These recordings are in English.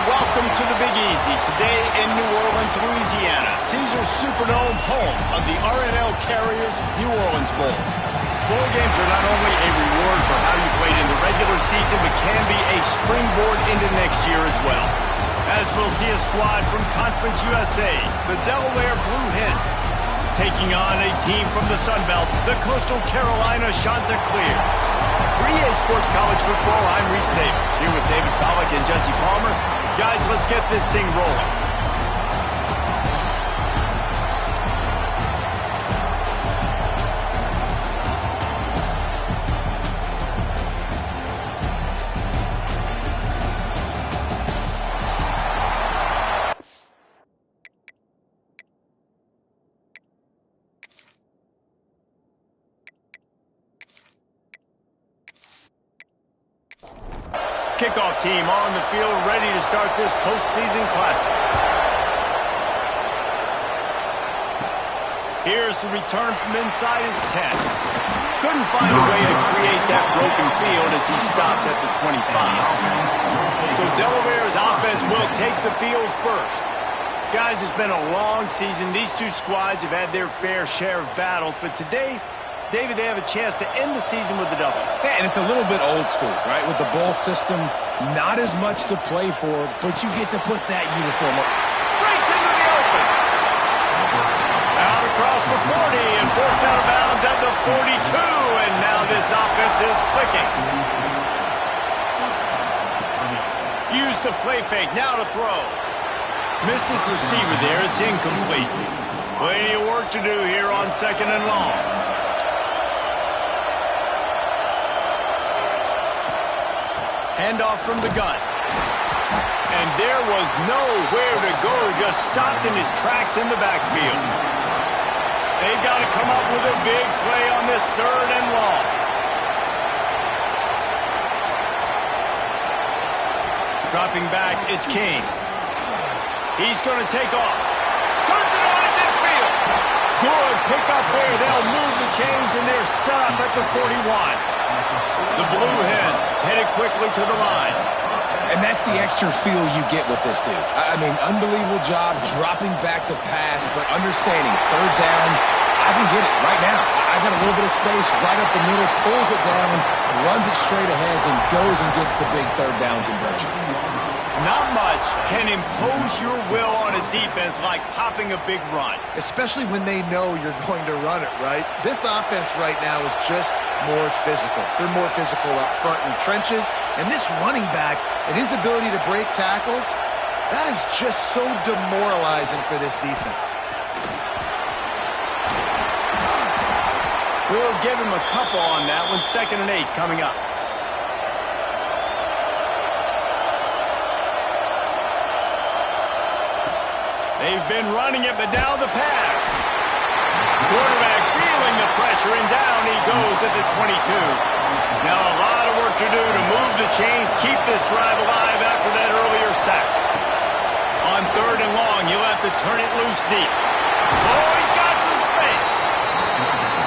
welcome to the Big Easy. Today in New Orleans, Louisiana, Caesars Superdome, home of the R+L Carriers New Orleans Bowl. Bowl games are not only a reward for how you played in the regular season, but can be a springboard into next year as well. As we'll see a squad from Conference USA, the Delaware Blue Hens, taking on a team from the Sun Belt, the Coastal Carolina Chanticleers. For EA Sports College Football, I'm Reese Davis, here with David Pollack and Jesse Palmer. Guys, let's get this thing rolling. Kickoff team on the field, ready to start this postseason classic. Here's the return from inside his 10. Couldn't find a way to create that broken field as he stopped at the 25. So Delaware's offense will take the field first. Guys, it's been a long season. These two squads have had their fair share of battles, but today, David, they have a chance to end the season with a W. Yeah, and it's a little bit old school, right? With the bowl system, not as much to play for, but you get to put that uniform on. Breaks into the open. Out across the 40 and forced out of bounds at the 42, and now this offense is clicking. Use the play fake, now to throw. Missed his receiver there, it's incomplete. Plenty of work to do here on 2nd and long. Handoff from the gun. And there was nowhere to go, just stopped in his tracks in the backfield. They've got to come up with a big play on this 3rd and long. Dropping back, it's Kane. He's going to take off. Turns it on in midfield. Good pickup there. They'll move the chains, and they're set up at the 41. The Blue Hens headed quickly to the line. And that's the extra feel you get with this dude. I mean, unbelievable job dropping back to pass, but understanding 3rd down, I can get it right now. I got a little bit of space right up the middle, pulls it down, runs it straight ahead, and goes and gets the big 3rd down conversion. Not much can impose your will on a defense like popping a big run. Especially when they know you're going to run it, right? This offense right now is just more physical. They're more physical up front in the trenches. And this running back and his ability to break tackles, that is just so demoralizing for this defense. We'll give him a couple on that one. 2nd and 8 coming up. They've been running it, but now the pass. Quarterback feeling the pressure, and down he goes at the 22. Now a lot of work to do to move the chains, keep this drive alive after that earlier sack. On 3rd and long, you'll have to turn it loose deep. Oh, he's got some space.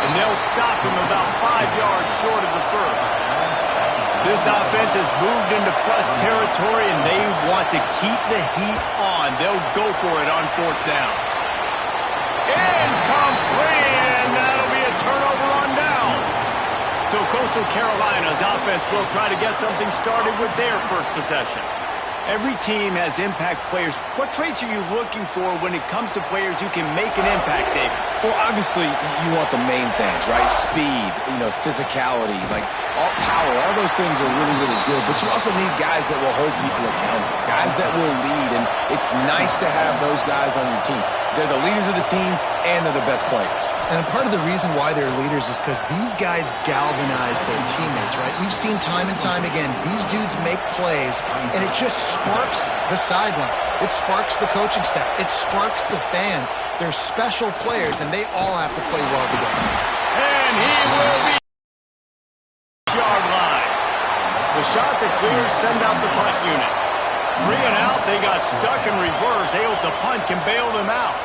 And they'll stop him about 5 yards short of the first. This offense has moved into plus territory, and they want to keep the heat on. They'll go for it on 4th down. Incomplete, and that'll be a turnover on downs. So Coastal Carolina's offense will try to get something started with their first possession. Every team has impact players. What traits are you looking for when it comes to players who can make an impact, David? Well, obviously, you want the main things, right? Speed, physicality, all power. All those things are really, really good. But you also need guys that will hold people accountable, guys that will lead. And it's nice to have those guys on your team. They're the leaders of the team, and they're the best players. And part of the reason why they're leaders is because these guys galvanize their teammates, right? We've seen time and time again, these dudes make plays, and it just sparks the sideline. It sparks the coaching staff. It sparks the fans. They're special players, and they all have to play well together. And he will be yard line. The Chanticleers send out the punt unit. 3 and out, they got stuck in reverse. They hope the punt can bail them out.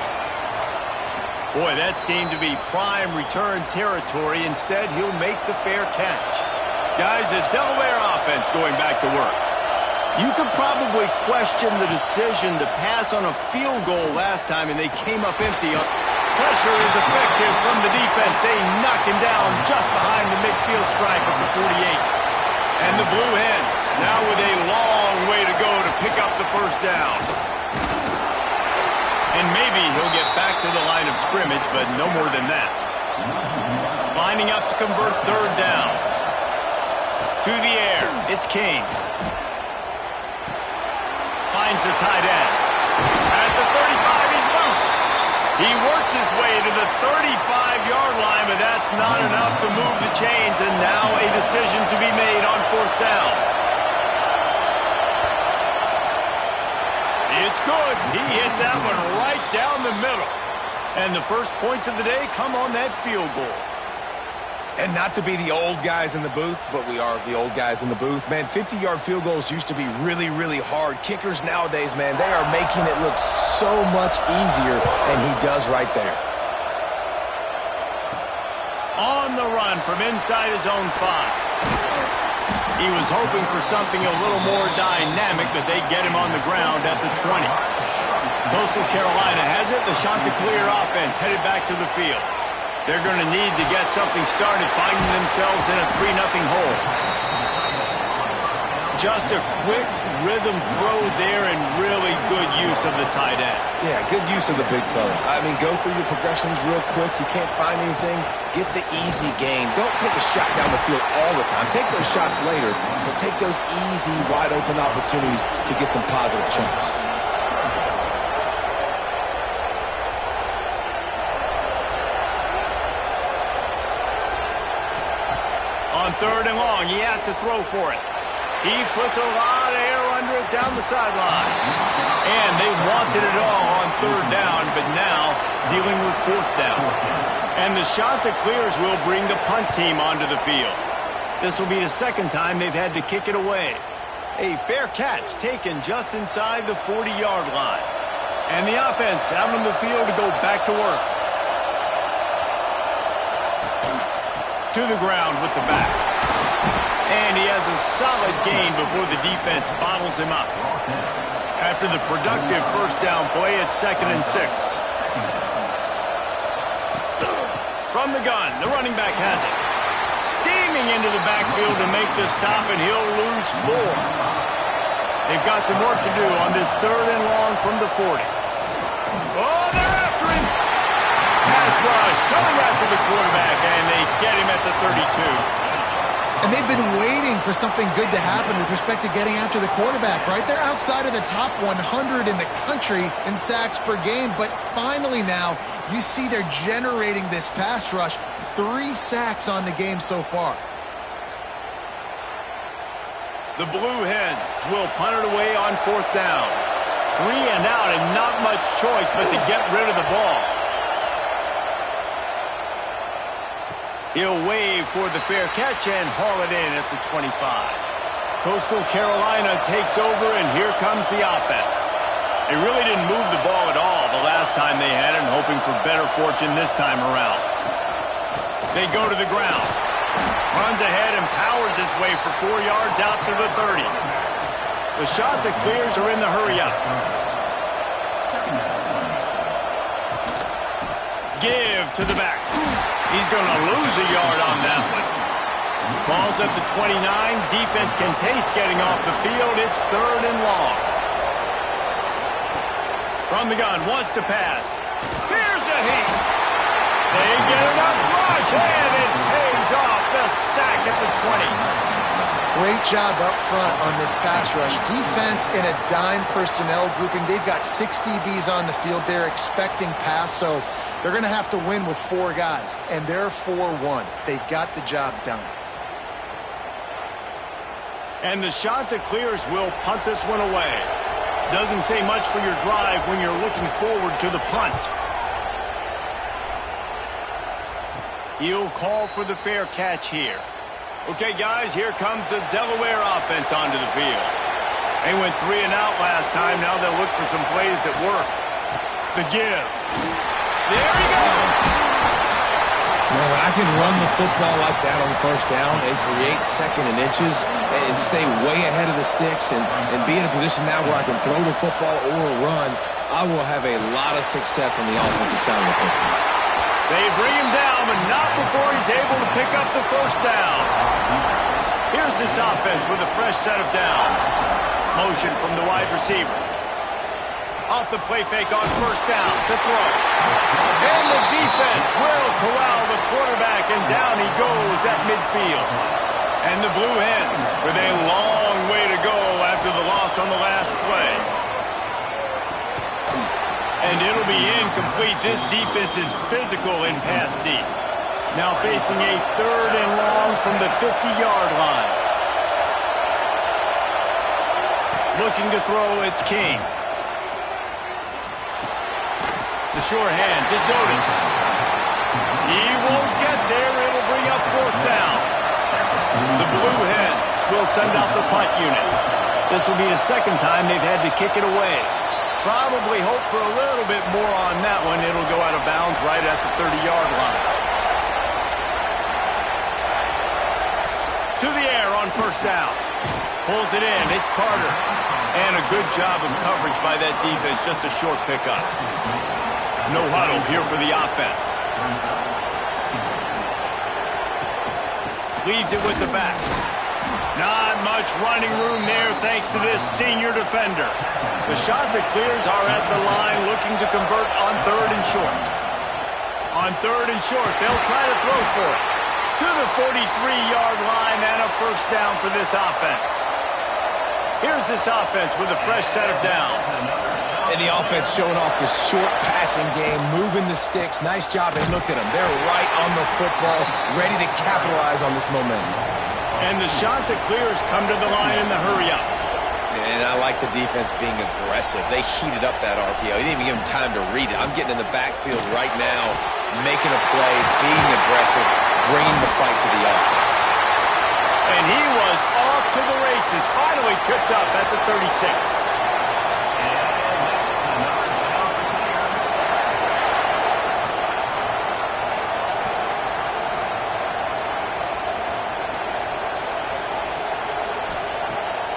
Boy, that seemed to be prime return territory. Instead, he'll make the fair catch. Guys, the Delaware offense going back to work. You could probably question question the decision to pass on a field goal last time, and they came up empty. Pressure is effective from the defense. They knock him down just behind the midfield stripe at the 48. And the Blue Hens now with a long way to go to pick up the first down. And maybe he'll get back to the line of scrimmage, but no more than that. Lining up to convert third down. To the air, it's King. Finds the tight end. At the 35, he's loose. He works his way to the 35-yard line, but that's not enough to move the chains, and now a decision to be made on fourth down. It's good. He hit that one right down the middle. And the first points of the day come on that field goal. And not to be the old guys in the booth, but we are the old guys in the booth. Man, 50-yard field goals used to be really, really hard. Kickers nowadays, man, they are making it look so much easier, and he does right there. On the run from inside his own 5. He was hoping for something a little more dynamic, but they get him on the ground at the 20. Coastal Carolina has it. The Chanticleer offense headed back to the field. They're going to need to get something started, finding themselves in a 3-0 hole. Just a quick rhythm throw there and really good use of the tight end. Yeah, good use of the big fella. I mean, go through your progressions real quick. You can't find anything. Get the easy gain. Don't take a shot down the field all the time. Take those shots later, but take those easy, wide-open opportunities to get some positive chunks. On third and long, he has to throw for it. He puts a lot of air under it down the sideline. And they wanted it all on third down, but now dealing with fourth down. And the Chanticleers will bring the punt team onto the field. This will be the second time they've had to kick it away. A fair catch taken just inside the 40-yard line. And the offense out on the field to go back to work. To the ground with the back. And he has a solid gain before the defense bottles him up. After the productive first down play, it's 2nd and 6. From the gun, the running back has it. Steaming into the backfield to make the stop, and he'll lose 4. They've got some work to do on this third and long from the 40. Oh, they're after him! Pass rush coming after the quarterback, and they get him at the 32. And they've been waiting for something good to happen with respect to getting after the quarterback, right? They're outside of the top 100 in the country in sacks per game, but finally now you see they're generating this pass rush. 3 sacks on the game so far. The Blue Hens will punt it away on fourth down. 3 and out, and not much choice but to get rid of the ball. He'll wave for the fair catch and haul it in at the 25. Coastal Carolina takes over, and here comes the offense. They really didn't move the ball at all the last time they had it, and hoping for better fortune this time around. They go to the ground. Runs ahead and powers his way for 4 yards out to the 30. The Chanticleers are in the hurry-up. Give to the back. He's going to lose a yard on that one. Ball's at the 29. Defense can taste getting off the field. It's third and long. From the gun, wants to pass. Here's a heat. They get enough rush, and it pays off. The sack at the 20. Great job up front on this pass rush. Defense in a dime personnel grouping. They've got 6 DBs on the field. They're expecting pass, so they're going to have to win with 4 guys, and they're 4-1. They got the job done. And the Chanticleers will punt this one away. Doesn't say much for your drive when you're looking forward to the punt. He'll call for the fair catch here. Okay, guys, here comes the Delaware offense onto the field. They went 3 and out last time. Now they'll look for some plays that work. The give. There he goes. Man, when I can run the football like that on first down and create second and inches and stay way ahead of the sticks and be in a position now where I can throw the football or run, I will have a lot of success on the offensive side of the football. They bring him down, but not before he's able to pick up the first down. Here's this offense with a fresh set of downs. Motion from the wide receiver. Off the play fake on first down to throw. And the defense will corral the quarterback, and down he goes at midfield. And the Blue Hens with a long way to go after the loss on the last play. And it'll be incomplete. This defense is physical in pass deep. Now facing a 3rd and long from the 50-yard line. Looking to throw, it's King. The short hands, it's Otis. He won't get there. It'll bring up 4th down. The Blue Hens will send out the punt unit. This will be the 2nd time they've had to kick it away. Probably hope for a little bit more on that one. It'll go out of bounds right at the 30-yard line. To the air on first down. Pulls it in. It's Carter. And a good job of coverage by that defense. Just a short pickup. No huddle here for the offense. Leaves it with the back. Not much running room there thanks to this senior defender. The shot that clears are at the line looking to convert on 3rd and short. On 3rd and short, they'll try to throw for it. To the 43-yard line and a first down for this offense. Here's this offense with a fresh set of downs. And the offense showing off this short passing game, moving the sticks. Nice job. And look at them. They're right on the football, ready to capitalize on this momentum. And the shot to clears come to the line in the hurry-up. And I like the defense being aggressive. They heated up that RPO. He didn't even give him time to read it. I'm getting in the backfield right now, making a play, being aggressive, bringing the fight to the offense. And he was off to the races, finally tripped up at the 36.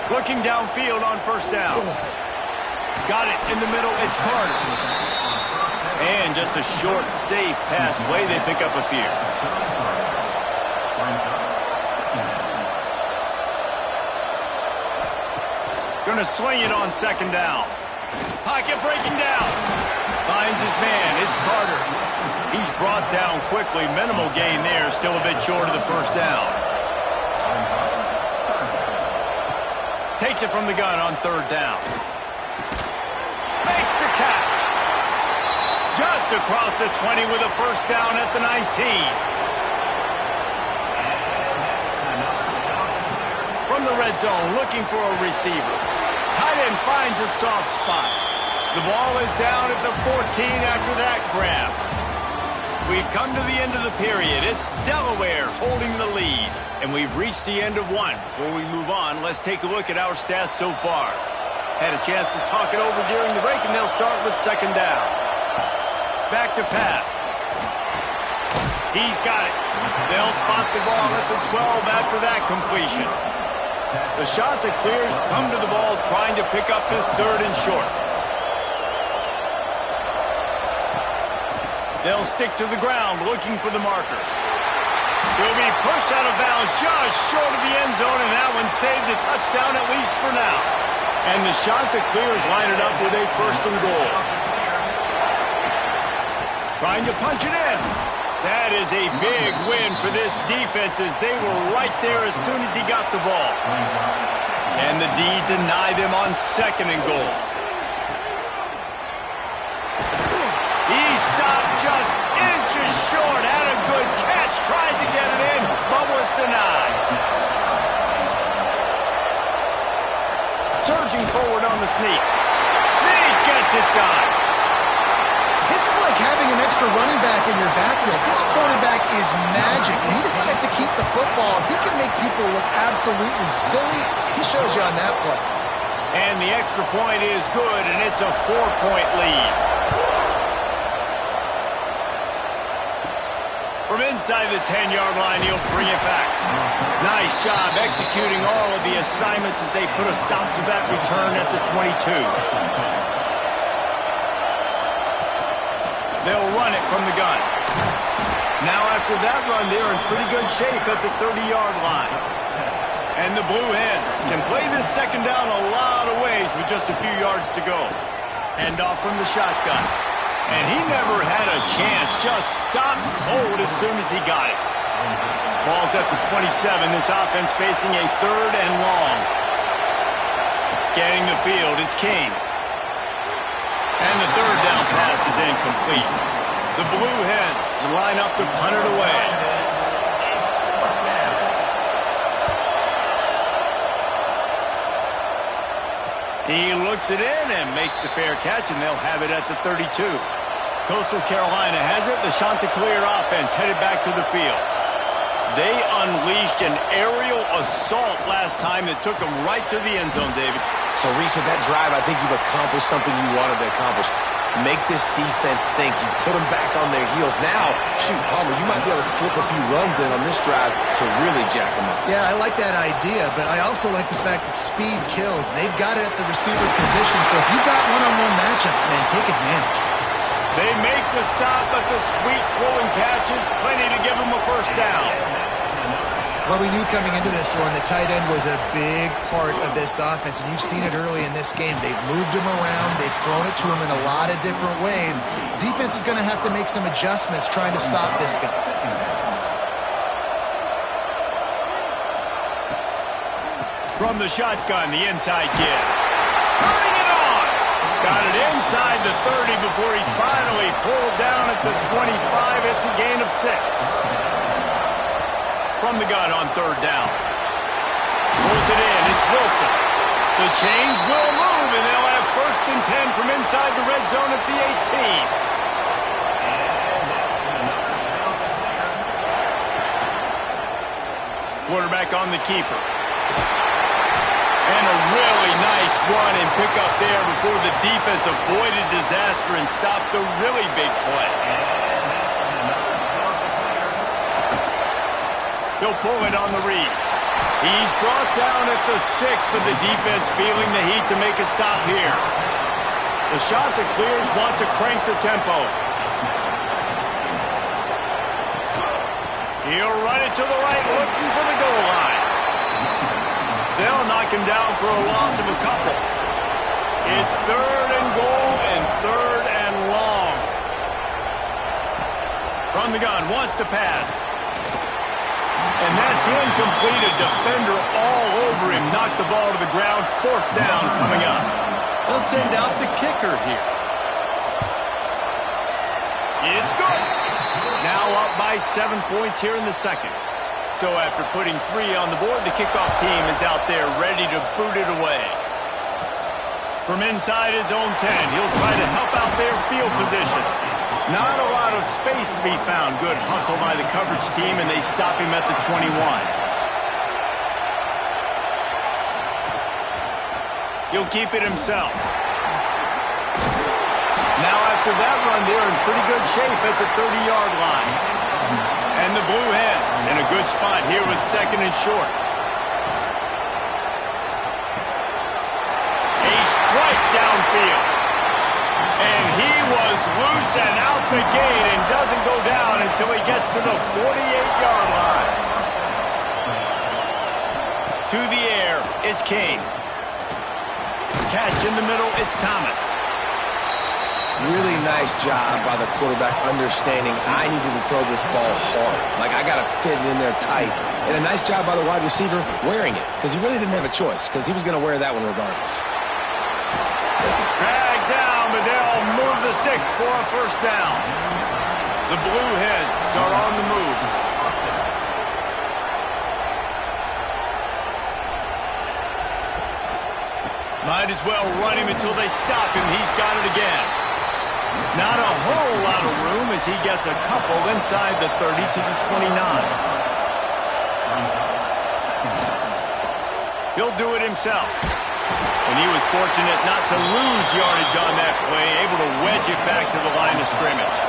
Looking downfield on first down. Got it in the middle. It's Carter. And just a short, safe pass play. They pick up a few. Going to swing it on 2nd down. Pocket breaking down. Finds his man. It's Carter. He's brought down quickly. Minimal gain there. Still a bit short of the first down. Takes it from the gun on 3rd down. Makes the catch. Just across the 20 with a first down at the 19. From the red zone, looking for a receiver. Tight end finds a soft spot. The ball is down at the 14 after that grab. We've come to the end of the period. It's Delaware holding the lead. And we've reached the end of one. Before we move on, let's take a look at our stats so far. Had a chance to talk it over during the break, and they'll start with 2nd down. Back to pass. He's got it. They'll spot the ball at the 12 after that completion. The shot that clears come to the ball, trying to pick up this 3rd and short. They'll stick to the ground, looking for the marker. He'll be pushed out of bounds just short of the end zone, and that one saved a touchdown at least for now. And the shot to clear is lined up with a 1st and goal. Trying to punch it in. That is a big win for this defense as they were right there as soon as he got the ball. And the D deny them on 2nd and goal. He stopped just inches short. Had a good catch. Tried to get it in, but was denied. Surging forward on the sneak. Sneak gets it done. This is like having an extra running back in your backfield. This quarterback is magic. When he decides to keep the football, he can make people look absolutely silly. He shows you on that play. And the extra point is good, and it's a 4-point lead. From inside the 10-yard line, he'll bring it back. Nice job executing all of the assignments as they put a stop to that return at the 22. They'll run it from the gun. Now after that run, they're in pretty good shape at the 30-yard line. And the Blue Hens can play this second down a lot of ways with just a few yards to go. Hand off from the shotgun. And he never had a chance. Just stopped cold as soon as he got it. Ball's at the 27. This offense facing a 3rd and long. Scanning the field, it's King. And the 3rd down pass is incomplete. The Blue Hens line up to punt it away. He looks it in and makes the fair catch, and they'll have it at the 32. Coastal Carolina has it. The Chanticleer offense headed back to the field. They unleashed an aerial assault last time that took them right to the end zone, David. So, Reese, with that drive, I think you've accomplished something you wanted to accomplish. Make this defense think. You put them back on their heels. Now, shoot, Palmer, you might be able to slip a few runs in on this drive to really jack them up. Yeah, I like that idea, but I also like the fact that speed kills. They've got it at the receiver position, so if you've got one-on-one matchups, man, take advantage. They make the stop, but the sweet throwing catch is plenty to give them a first down. Well, we knew coming into this one the tight end was a big part of this offense, and you've seen it early in this game. They've moved him around. They've thrown it to him in a lot of different ways. Defense is going to have to make some adjustments trying to stop this guy. From the shotgun, the inside kid. Turning it on. Got it inside the 30 before he's finally pulled down at the 25. It's a gain of 6. From the gun on 3rd down. Pulls it in. It's Wilson. The chains will move, and they'll have 1st and 10 from inside the red zone at the 18. Quarterback on the keeper. And a really nice run and pick up there before the defense avoided disaster and stopped the really big play. He'll pull it on the read. He's brought down at the 6, but the defense feeling the heat to make a stop here. The Chanticleers want to crank the tempo. He'll run it to the right, looking for the goal line. They'll knock him down for a loss of a couple. It's 3rd and goal and 3rd and long. From the gun, wants to pass. And that's incomplete. A defender all over him. Knocked the ball to the ground. 4th down coming up. They'll send out the kicker here. It's good. Now up by 7 points here in the second. So after putting 3 on the board, the kickoff team is out there ready to boot it away. From inside his own 10, he'll try to help out their field position. Not a lot of space to be found. Good hustle by the coverage team, and they stop him at the 21. He'll keep it himself. Now after that run, they're in pretty good shape at the 30-yard line. And the Blue Hens in a good spot here with 2nd and short. A strike downfield. And he was loose and out the gate and doesn't go down until he gets to the 48-yard line. To the air, it's King. Catch in the middle, it's Thomas. Really nice job by the quarterback understanding I needed to throw this ball hard. Like, I got to fit it in there tight. And a nice job by the wide receiver wearing it, because he really didn't have a choice, because he was going to wear that one regardless. Dragged down, but they'll move the sticks for a first down. The Blue Hens are on the move. Might as well run him until they stop him. He's got it again. Not a whole lot of room as he gets a couple inside the 30 to the 29. He'll do it himself. And he was fortunate not to lose yardage on that play, able to wedge it back to the line of scrimmage.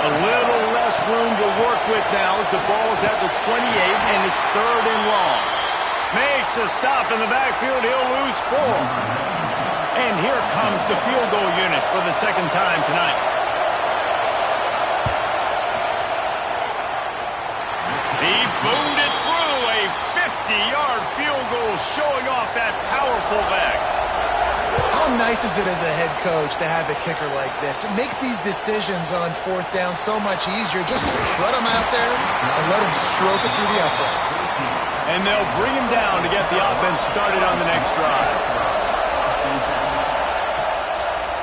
A little less room to work with now as the ball is at the 28 and it's 3rd and long. Makes a stop in the backfield. He'll lose 4. And here comes the field goal unit for the 2nd time tonight. He boomed it through a 50-yard field goal, showing off that powerful back. How nice is it as a head coach to have a kicker like this? It makes these decisions on 4th down so much easier. Just strut him out there and let him stroke it through the uprights. And they'll bring him down to get the offense started on the next drive.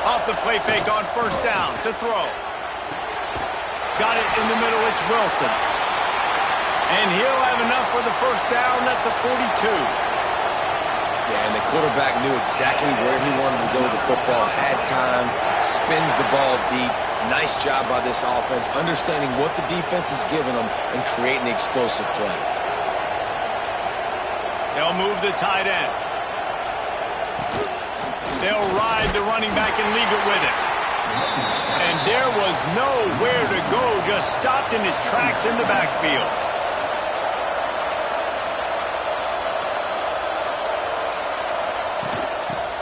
Off the play fake on 1st down to throw. Got it in the middle. It's Wilson. And he'll have enough for the 1st down at the 42. Yeah, and the quarterback knew exactly where he wanted to go with the football, had time, spins the ball deep. Nice job by this offense, understanding what the defense is giving them and creating the explosive play. They'll move the tight end. They'll ride the running back and leave it with him. And there was nowhere to go, just stopped in his tracks in the backfield.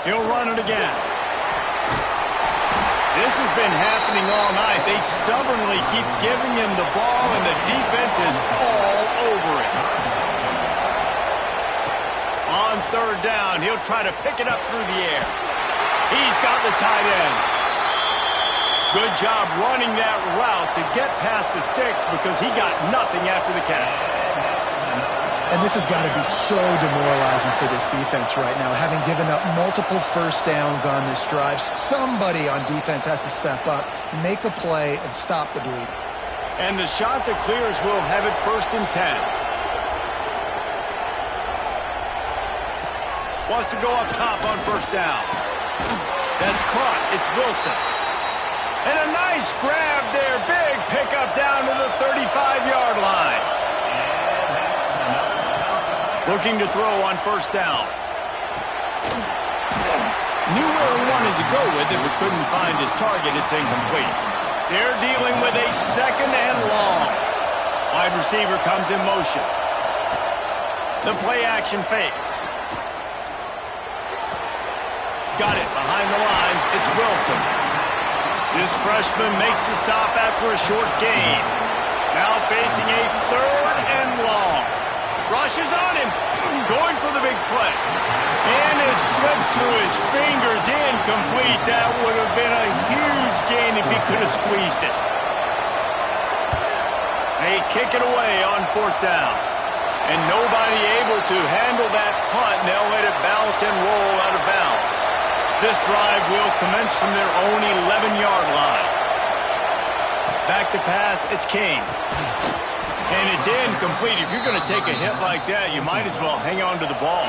He'll run it again. This has been happening all night. They stubbornly keep giving him the ball, and the defense is all over it. On 3rd down, he'll try to pick it up through the air. He's got the tight end. Good job running that route to get past the sticks because he got nothing after the catch. And this has got to be so demoralizing for this defense right now, having given up multiple 1st downs on this drive. Somebody on defense has to step up, make a play, and stop the bleeding. And the shot that clears will have it 1st and 10. Wants to go up top on 1st down. That's caught. It's Wilson. And a nice grab there. Big pickup down to the 35-yard line. Looking to throw on 1st down. Knew where he wanted to go with it, but couldn't find his target. It's incomplete. They're dealing with a 2nd and long. Wide receiver comes in motion. The play action fake. Got it behind the line. It's Wilson. This freshman makes the stop after a short gain. Now facing a 3rd and long. Rushes on him, going for the big play. And it slips through his fingers, incomplete. That would have been a huge gain if he could have squeezed it. They kick it away on 4th down. And nobody able to handle that punt. They'll let it bounce and roll out of bounds. This drive will commence from their own 11-yard line. Back to pass, it's King. And it's incomplete. If you're going to take a hit like that, you might as well hang on to the ball.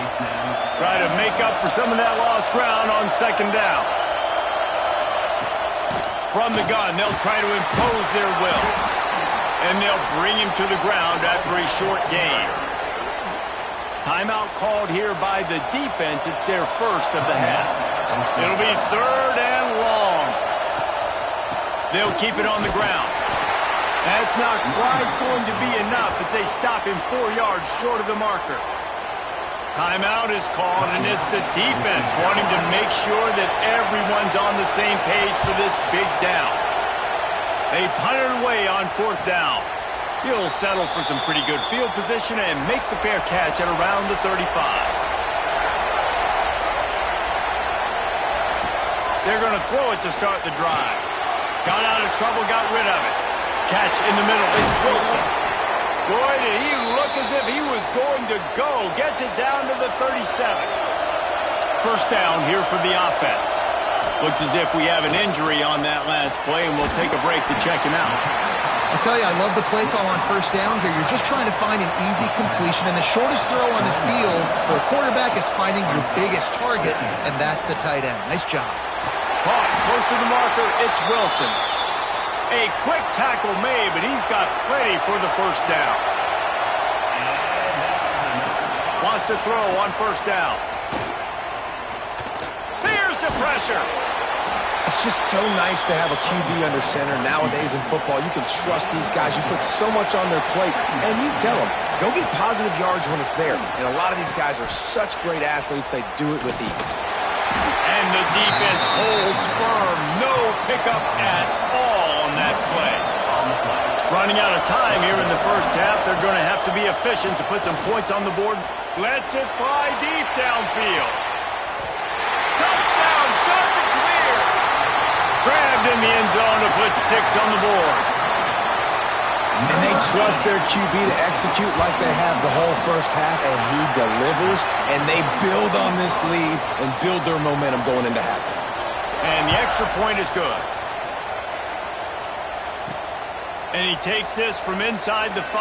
Try to make up for some of that lost ground on 2nd down. From the gun, they'll try to impose their will. And they'll bring him to the ground after a short gain. Timeout called here by the defense. It's their 1st of the half. It'll be 3rd and long. They'll keep it on the ground. That's not quite going to be enough as they stop him 4 yards short of the marker. Timeout is called, and it's the defense wanting to make sure that everyone's on the same page for this big down. They punt it away on 4th down. He'll settle for some pretty good field position and make the fair catch at around the 35. They're going to throw it to start the drive. Got out of trouble, got rid of it. Catch in the middle. It's Wilson. Boy, did he look as if he was going to go. Gets it down to the 37. 1st down here for the offense. Looks as if we have an injury on that last play, and we'll take a break to check him out. I tell you, I love the play call on 1st down here. You're just trying to find an easy completion, and the shortest throw on the field for a quarterback is finding your biggest target, and that's the tight end. Nice job. Caught close to the marker. It's Wilson. A quick tackle made, but he's got plenty for the 1st down. Wants to throw on 1st down. There's the pressure. It's just so nice to have a QB under center. Nowadays in football, you can trust these guys. You put so much on their plate, and you tell them, go get positive yards when it's there. And a lot of these guys are such great athletes, they do it with ease. And the defense holds firm. No pickup at all on that play. Running out of time here in the first half. They're going to have to be efficient to put some points on the board. Lets it fly deep downfield. Touchdown, shot to clear. Grabbed in the end zone to put 6 on the board. And they trust their QB to execute like they have the whole first half, and he delivers, and they build on this lead and build their momentum going into halftime. And the extra point is good. And he takes this from inside the 5.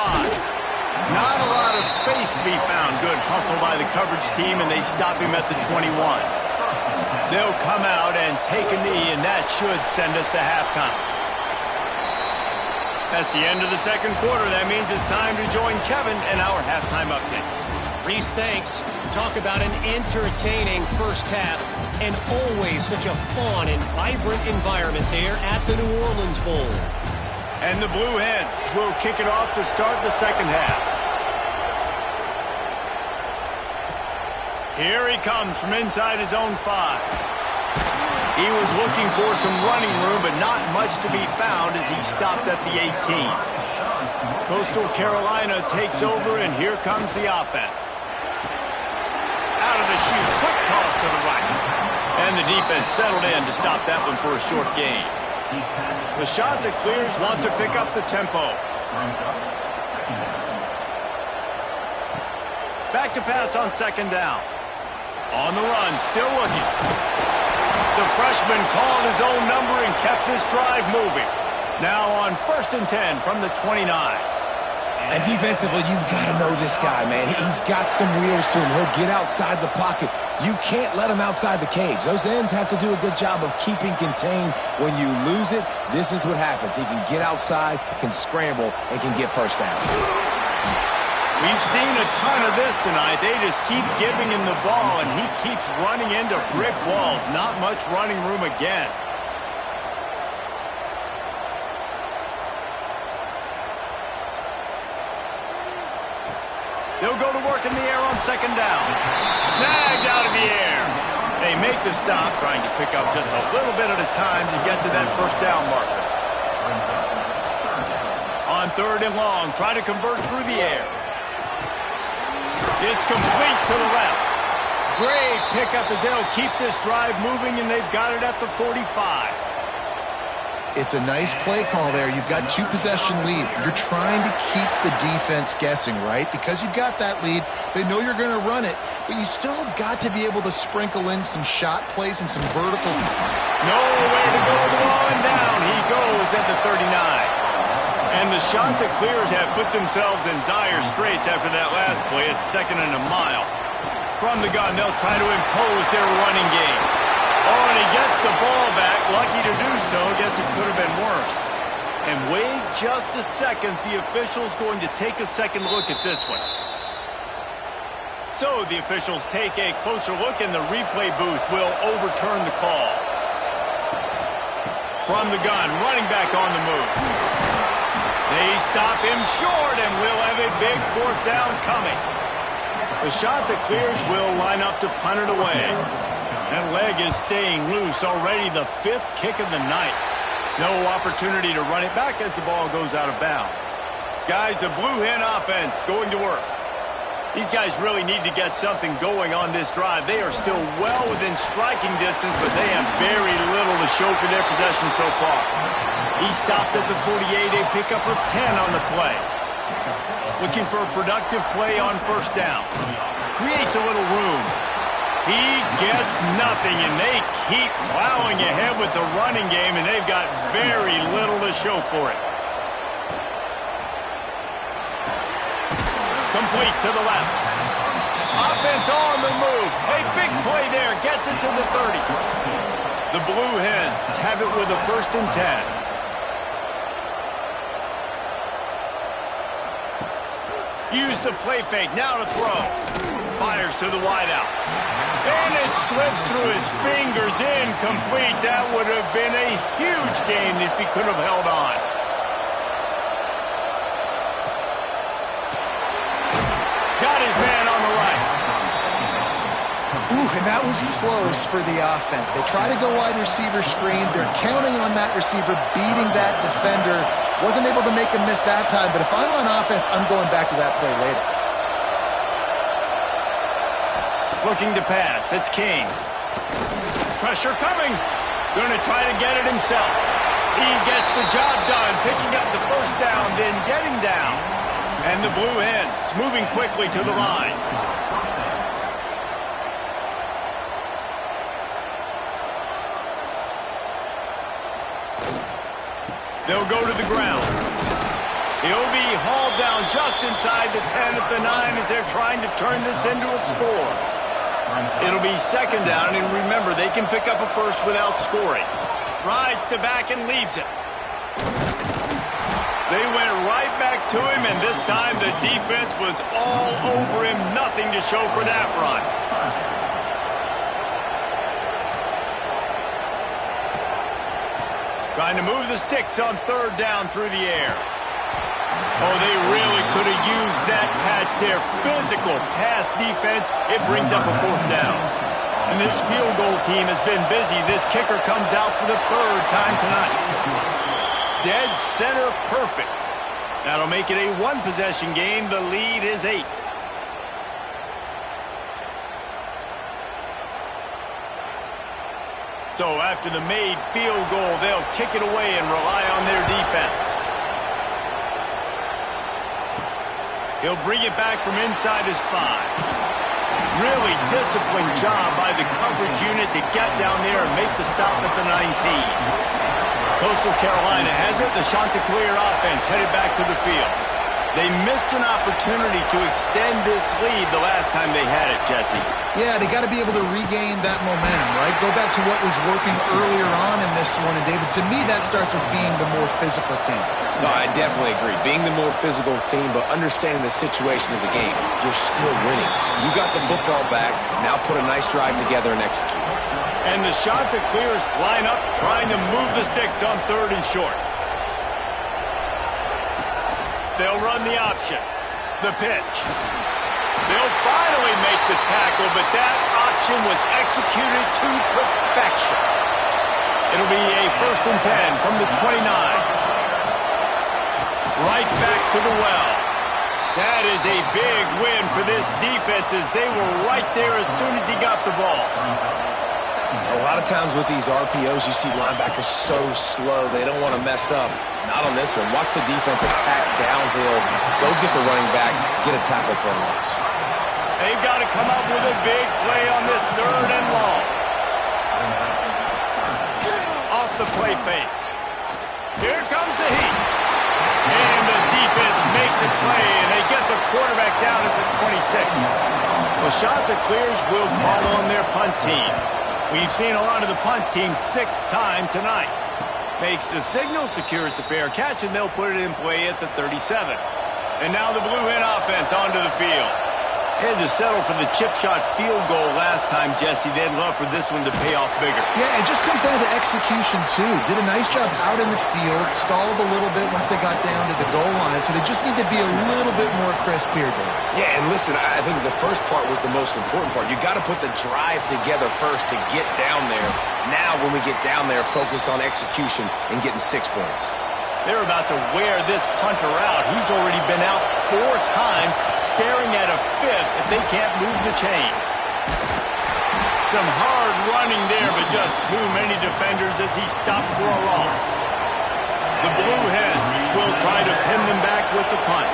Not a lot of space to be found. Good hustle by the coverage team, and they stop him at the 21. They'll come out and take a knee, and that should send us to halftime. That's the end of the second quarter. That means it's time to join Kevin in our halftime update. Reese, thanks. Talk about an entertaining first half and always such a fun and vibrant environment there at the New Orleans Bowl. And the Blue Hens will kick it off to start the second half. Here he comes from inside his own 5. He was looking for some running room, but not much to be found as he stopped at the 18. Coastal Carolina takes over, and here comes the offense. Out of the chute, quick toss to the right. And the defense settled in to stop that one for a short gain. The shot that clears want to pick up the tempo. Back to pass on second down. On the run, still looking. The freshman called his own number and kept this drive moving. Now on 1st and 10 from the 29. And defensively, you've got to know this guy, man. He's got some wheels to him. He'll get outside the pocket. You can't let him outside the cage. Those ends have to do a good job of keeping contained. When you lose it, this is what happens. He can get outside, can scramble, and can get first downs. We've seen a ton of this tonight. They just keep giving him the ball, and he keeps running into brick walls. Not much running room again. They'll go to work in the air on second down. Snagged out of the air. They make the stop, trying to pick up just a little bit at a time to get to that first down marker. On 3rd and long, try to convert through the air. It's complete to the left. Great pickup as they'll keep this drive moving, and they've got it at the 45. It's a nice play call there. You've got 2-possession lead. You're trying to keep the defense guessing, right? Because you've got that lead, they know you're going to run it, but you still have got to be able to sprinkle in some shot plays and some vertical. Nowhere to go with the ball, and down he goes at the 39. And the shot that clears have put themselves in dire straits after that last play. It's 2nd and a mile. From the gun, they'll try to impose their running game. Oh, and he gets the ball back. Lucky to do so. Guess it could have been worse. And wait just a second. The official's going to take a second look at this one. So the officials take a closer look, and the replay booth will overturn the call. From the gun, running back on the move. They stop him short, and we'll have a big 4th down coming. The shot that clears will line up to punt it away. That leg is staying loose. Already the 5th kick of the night. No opportunity to run it back as the ball goes out of bounds. Guys, the Blue Hen offense going to work. These guys really need to get something going on this drive. They are still well within striking distance, but they have very little to show for their possession so far. He stopped at the 48, a pickup of 10 on the play. Looking for a productive play on 1st down. Creates a little room. He gets nothing, and they keep plowing ahead with the running game, and they've got very little to show for it. Complete to the left. Offense on the move. A big play there. Gets it to the 30. The Blue Hens have it with a 1st and 10. Use the play fake. Now to throw. fires to the wideout. And it slips through his fingers, incomplete. That would have been a huge gain if he could have held on. Got his man on the right. Ooh, and that was close for the offense. They try to go wide receiver screen. They're counting on that receiver beating that defender. Wasn't able to make a miss that time, but if I'm on offense, I'm going back to that play later. Looking to pass. It's King. Pressure coming. Going to try to get it himself. He gets the job done, picking up the first down, then getting down. And the Blue Hens moving quickly to the line. They'll go to the ground. He'll be hauled down just inside the 10 at the 9 as they're trying to turn this into a score. It'll be second down, and remember, they can pick up a first without scoring. Rides to back and leaves it. They went right back to him, and this time the defense was all over him. Nothing to show for that run. Trying to move the sticks on third down through the air. Oh, they really could have used that catch there. Physical pass defense. It brings up a fourth down. And this field goal team has been busy. This kicker comes out for the third time tonight. Dead center perfect. That'll make it a one-possession game. The lead is 8. So after the made field goal, they'll kick it away and rely on their defense. He'll bring it back from inside his 5. Really disciplined job by the coverage unit to get down there and make the stop at the 19. Coastal Carolina has it. The Chanticleer offense headed back to the field. They missed an opportunity to extend this lead the last time they had it, Jesse. Yeah, they got to be able to regain that momentum, right? Go back to what was working earlier on in this one. And, David, to me, that starts with being the more physical team. No, I definitely agree. Being the more physical team, but understanding the situation of the game. You're still winning. You got the football back. Now put a nice drive together and execute. And the Chanticleers line up, trying to move the sticks on third and short. They'll run the option. The pitch. They'll finally make the tackle, but that option was executed to perfection. It'll be a 1st and 10 from the 29. Right back to the well. That is a big win for this defense as they were right there as soon as he got the ball. A lot of times with these RPOs, you see linebackers so slow, they don't want to mess up. Not on this one. Watch the defense attack downhill, go get the running back, get a tackle for a loss. They've got to come up with a big play on this 3rd and long. Off the play fake. Here comes the heat. And the defense makes a play, and they get the quarterback down at the 26. The Chanticleers will call on their punt team. We've seen a lot of the punt team 6 times tonight. Makes the signal, secures the fair catch, and they'll put it in play at the 37. And now the Blue Hen offense onto the field. They had to settle for the chip shot field goal last time, Jesse. They'd love for this one to pay off bigger. Yeah, it just comes down to execution, too. Did a nice job out in the field, stalled a little bit once they got down to the goal line, so they just need to be a little bit more crisp here, Dave. Yeah, and listen, I think the first part was the most important part. You got to put the drive together first to get down there. Now, when we get down there, focus on execution and getting 6 points. They're about to wear this punter out. He's already been out 4 times, staring at a 5th if they can't move the chains. Some hard running there, but just too many defenders as he stopped for a loss. The Blue Hens will try to pin them back with the punt.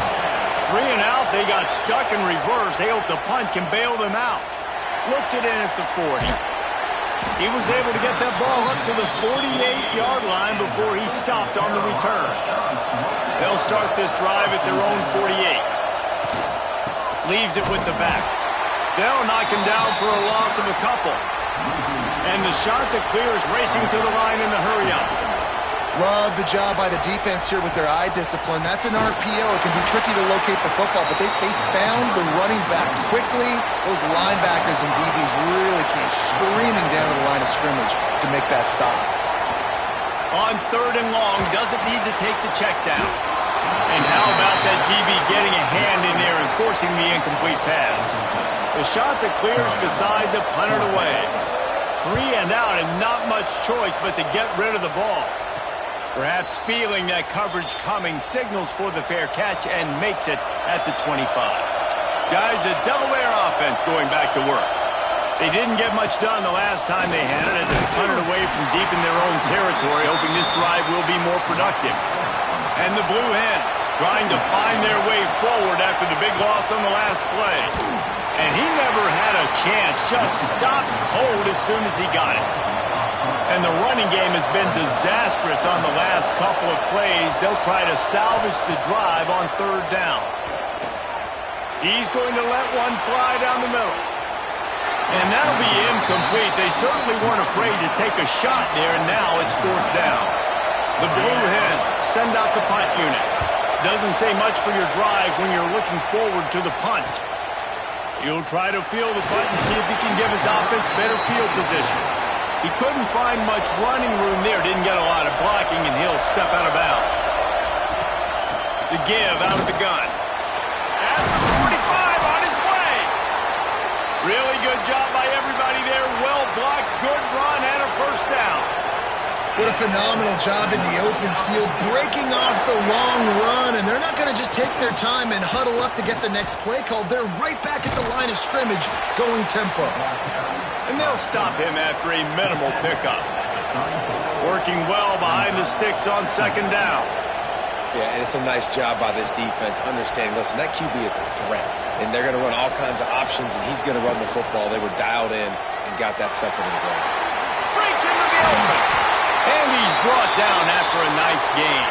3 and out, they got stuck in reverse. They hope the punt can bail them out. Looks it in at the 40. He was able to get that ball up to the 48-yard line before he stopped on the return. They'll start this drive at their own 48. Leaves it with the back. They'll knock him down for a loss of a couple. And the Chanticleers racing to the line in the hurry-up. Love the job by the defense here with their eye discipline. That's an RPO. It can be tricky to locate the football, but they found the running back quickly. Those linebackers and DBs really came screaming down to the line of scrimmage to make that stop. On 3rd and long, doesn't need to take the check down. And how about that DB getting a hand in there and forcing the incomplete pass? The shot that clears beside the punter away. 3 and out and not much choice but to get rid of the ball. Perhaps feeling that coverage coming, signals for the fair catch and makes it at the 25. Guys, the Delaware offense going back to work. They didn't get much done the last time they had it, and they punted away from deep in their own territory, hoping this drive will be more productive. And the Blue Hens trying to find their way forward after the big loss on the last play. And he never had a chance, just stopped cold as soon as he got it. And the running game has been disastrous on the last couple of plays. They'll try to salvage the drive on 3rd down. He's going to let one fly down the middle. And that'll be incomplete. They certainly weren't afraid to take a shot there, and now it's 4th down. The Blue Hens send out the punt unit. Doesn't say much for your drive when you're looking forward to the punt. He'll try to field the punt and see if he can give his offense better field position. He couldn't find much running room there, didn't get a lot of blocking, and he'll step out of bounds. The give out of the gun. At the 45 on his way. Really good job by everybody there. Well blocked, good run, and a 1st down. What a phenomenal job in the open field, breaking off the long run, and they're not going to just take their time and huddle up to get the next play called. They're right back at the line of scrimmage, going tempo. And they'll stop him after a minimal pickup. Working well behind the sticks on 2nd down. Yeah, and it's a nice job by this defense, understanding, listen, that QB is a threat, and they're going to run all kinds of options, and he's going to run the football. They were dialed in and got that second in the goal. Breaks into the open. And he's brought down after a nice gain.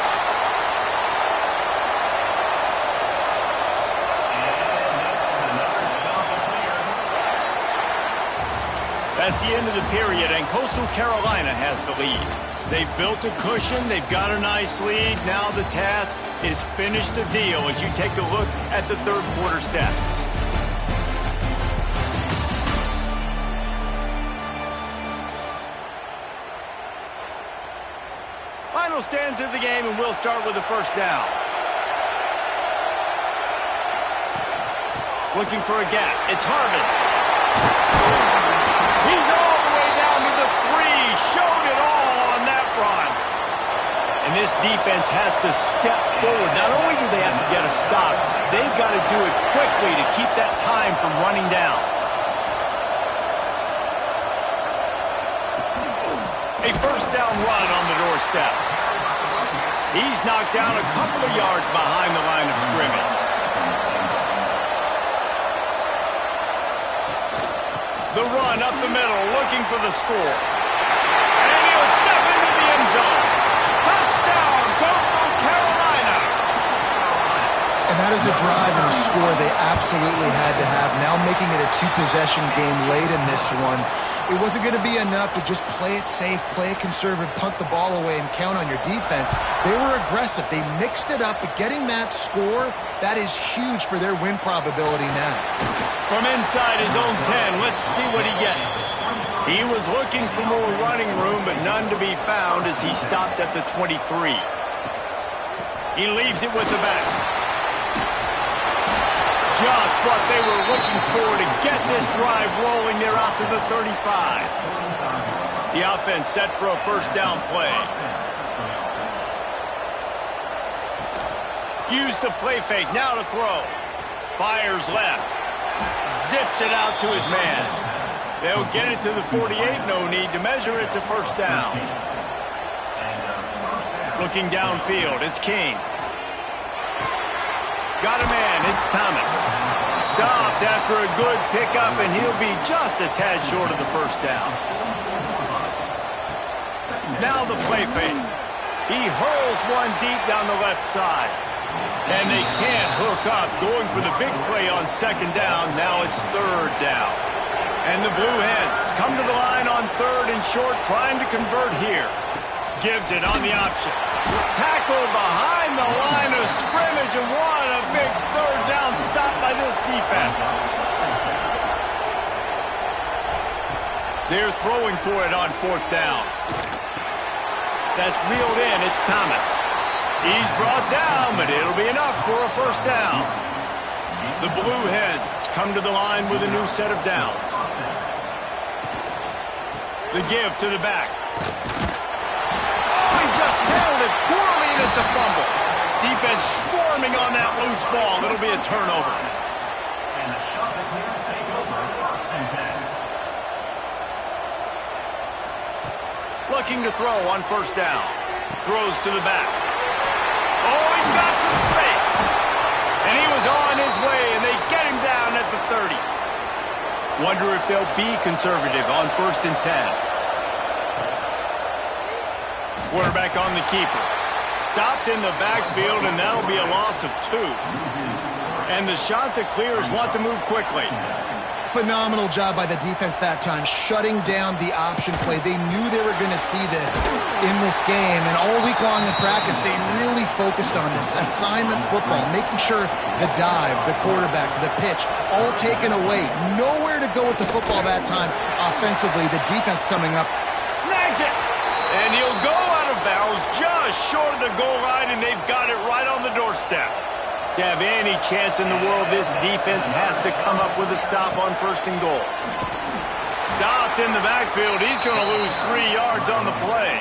That's the end of the period, and Coastal Carolina has the lead. They've built a cushion. They've got a nice lead. Now the task is finish the deal as you take a look at the 3rd quarter stats. Final stands of the game, and we'll start with the 1st down. Looking for a gap. It's Harvin. He's all the way down to the 3. Showed it all on that run. And this defense has to step forward. Not only do they have to get a stop, they've got to do it quickly to keep that time from running down. A 1st down run on the doorstep. He's knocked down a couple of yards behind the line of scrimmage. The run up the middle, looking for the score. And he'll step into the end zone. Touchdown, Coastal Carolina. And that is a drive and a score they absolutely had to have. Now making it a 2-possession game late in this one. It wasn't going to be enough to just play it safe, play it conservative, punt the ball away, and count on your defense. They were aggressive. They mixed it up, but getting that score, that is huge for their win probability now. From inside his own 10, let's see what he gets. He was looking for more running room, but none to be found as he stopped at the 23. He leaves it with the back. Just what they were looking for to get this drive rolling. They're out to the 35. The offense set for a 1st down play. Use the play fake, now to throw. Fires left. Zips it out to his man. They'll get it to the 48, no need to measure it to 1st down. Looking downfield, it's King. Got a man, it's Thomas. Stopped after a good pickup, and he'll be just a tad short of the 1st down. Now the play fake. He hurls one deep down the left side. And they can't hook up, going for the big play on 2nd down. Now it's 3rd down. And the Blue Hens come to the line on 3rd and short, trying to convert here. gives it on the option. Tackle behind the line of scrimmage, and what a big third down stop by this defense. They're throwing for it on fourth down. That's reeled in. It's Thomas. He's brought down, but it'll be enough for a first down. The Blue Hens come to the line with a new set of downs. The give to the back. Oh, he just handled it poorly, and it's a fumble. Defense swarming on that loose ball. It'll be a turnover. And the Chanticleers take over 1st and 10. Looking to throw on first down. Throws to the back. Oh, he's got some space. And he was on his way, and they get him down at the 30. Wonder if they'll be conservative on 1st and 10. Quarterback on the keeper. Stopped in the backfield, and that'll be a loss of 2. And the Chanticleers want to move quickly. Phenomenal job by the defense that time, shutting down the option play. They knew they were going to see this in this game, and all week long in practice, they really focused on this. Assignment football, making sure the dive, the quarterback, the pitch, all taken away. Nowhere to go with the football that time offensively. The defense coming up. Snags it! And he'll go out of bounds just short of the goal line, and they've got it right on the doorstep. To have any chance in the world, this defense has to come up with a stop on 1st and goal. Stopped in the backfield. He's going to lose 3 yards on the play.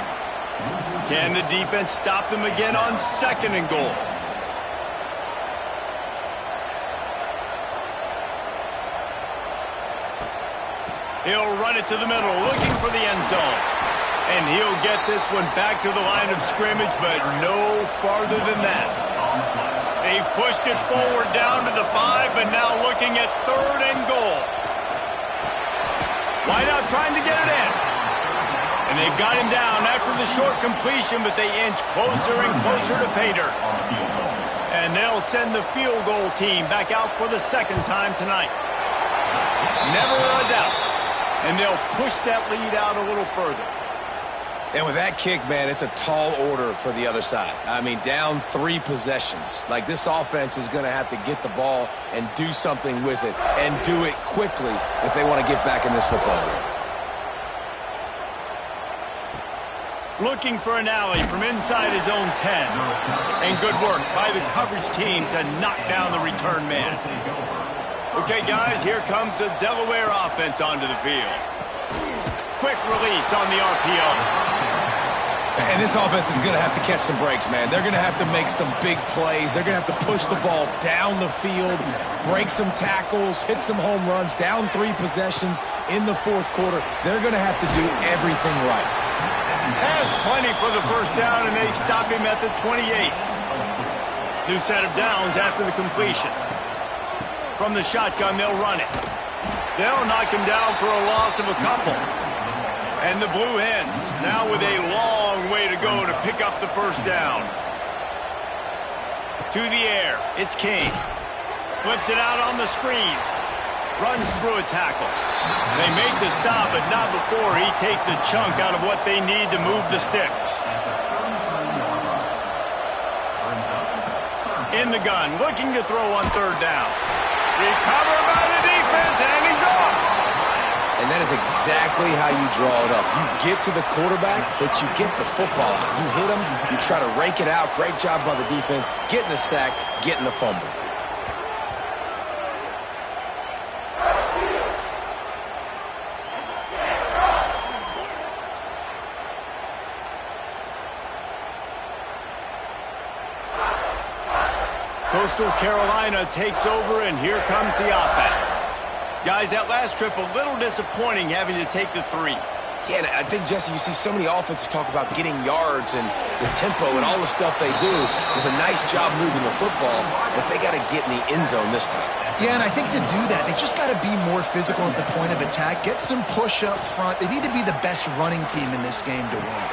Can the defense stop them again on 2nd and goal? He'll run it to the middle, looking for the end zone. And he'll get this one back to the line of scrimmage, but no farther than that. They've pushed it forward down to the 5, but now looking at 3rd and goal. Wideout trying to get it in. And they've got him down after the short completion, but they inch closer and closer to pay dirt. And they'll send the field goal team back out for the 2nd time tonight. Never a doubt. And they'll push that lead out a little further. And with that kick, man, it's a tall order for the other side. I mean, down 3 possessions. Like, this offense is going to have to get the ball and do something with it, and do it quickly if they want to get back in this football game. Looking for an alley from inside his own 10. And good work by the coverage team to knock down the return man. Okay, guys, here comes the Delaware offense onto the field. Quick release on the RPO. And this offense is going to have to catch some breaks, man. They're going to have to make some big plays. They're going to have to push the ball down the field, break some tackles, hit some home runs, down 3 possessions in the 4th quarter. They're going to have to do everything right. Has plenty for the first down, and they stop him at the 28. New set of downs after the completion. From the shotgun, they'll run it. They'll knock him down for a loss of a couple. And the Blue Hens now with a long way to go to pick up the first down. To the air, it's King. Flips it out on the screen. Runs through a tackle. They make the stop, but not before he takes a chunk out of what they need to move the sticks. In the gun, looking to throw on 3rd down. Recovered by the defense, and he's off. And that is exactly how you draw it up. You get to the quarterback, but you get the football out. You hit him, you try to rake it out. Great job by the defense, getting the sack, getting the fumble. Coastal Carolina takes over, and here comes the offense. Guys, that last trip a little disappointing having to take the 3. Yeah, and I think, Jesse, you see so many offenses talk about getting yards and the tempo and all the stuff they do. It was a nice job moving the football, but they got to get in the end zone this time. Yeah, and I think to do that, they just got to be more physical at the point of attack, get some push up front. They need to be the best running team in this game to win.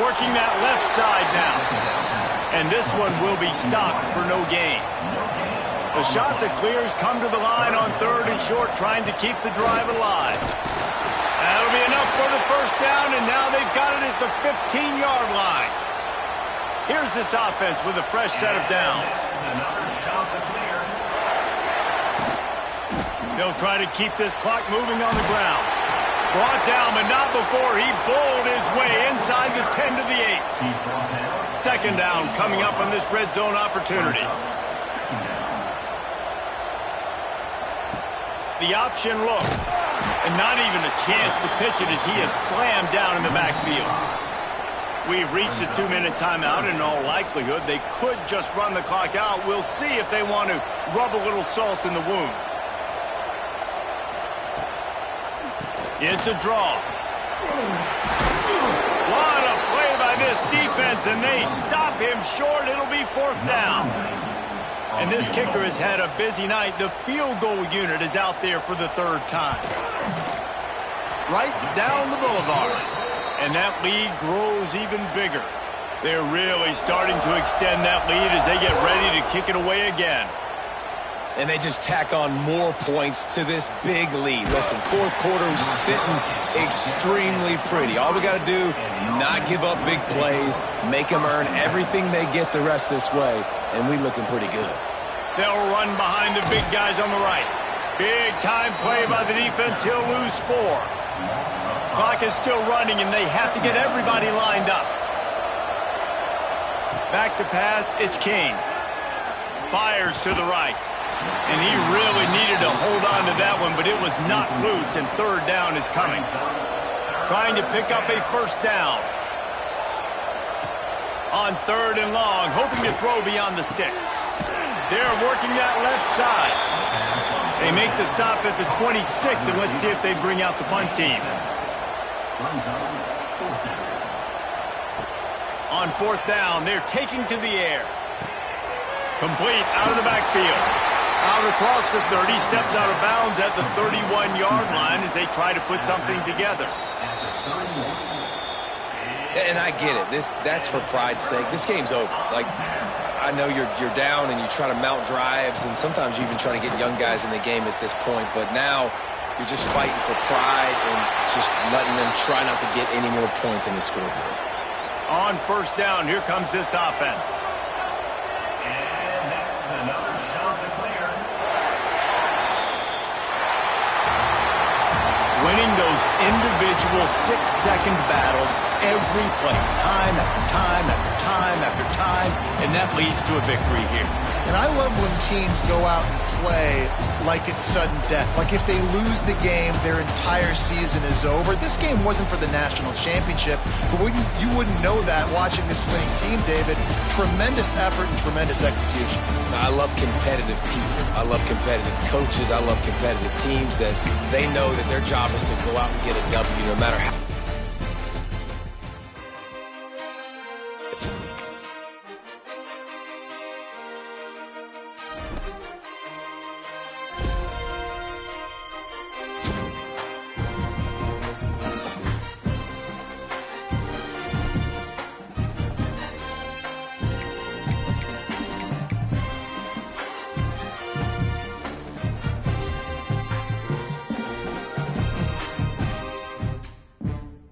Working that left side now. And this one will be stopped for no gain. The Chanticleers come to the line on 3rd and short, trying to keep the drive alive. That'll be enough for the first down, and now they've got it at the 15-yard line. Here's this offense with a fresh set of downs. Another shot to clear. They'll try to keep this clock moving on the ground. Brought down, but not before he bowled his way inside the 10 to the 8. Second down coming up on this red zone opportunity. The option look, and not even a chance to pitch it as he is slammed down in the backfield. We've reached a 2-minute timeout, and in all likelihood, they could just run the clock out. We'll see if they want to rub a little salt in the wound. It's a draw. What a play by this defense, and they stop him short. It'll be fourth down. And this kicker has had a busy night. The field goal unit is out there for the third time. Right down the boulevard. And that lead grows even bigger. They're really starting to extend that lead as they get ready to kick it away again. And they just tack on more points to this big lead. Listen, fourth quarter is sitting extremely pretty. All we got to do, not give up big plays, make them earn everything they get the rest this way, and we looking pretty good. They'll run behind the big guys on the right. Big time play by the defense. He'll lose 4. Clock is still running, and they have to get everybody lined up. Back to pass, it's King. Fires to the right. And he really needed to hold on to that one, but it was not loose, and third down is coming. Trying to pick up a first down. On third and long, hoping to throw beyond the sticks. They're working that left side. They make the stop at the 26, and let's see if they bring out the punt team. On fourth down, they're taking to the air. Complete out of the backfield. Out across the 30, steps out of bounds at the 31-yard line as they try to put something together. And I get it. That's for pride's sake. This game's over. Like, I know you're down and you try to mount drives, and sometimes you even try to get young guys in the game at this point. But now you're just fighting for pride and just letting them try not to get any more points in the scoreboard. On first down, here comes this offense. And that's another shot to clear. Winning those individual 6-second battles every play, time after time after time after time, and that leads to a victory here. And I love when teams go out and play like it's sudden death. Like if they lose the game, their entire season is over. This game wasn't for the national championship, but you wouldn't know that watching this winning team, David. Tremendous effort and tremendous execution. I love competitive people. I love competitive coaches. I love competitive teams that they know that their job is to go out and get a W no matter how.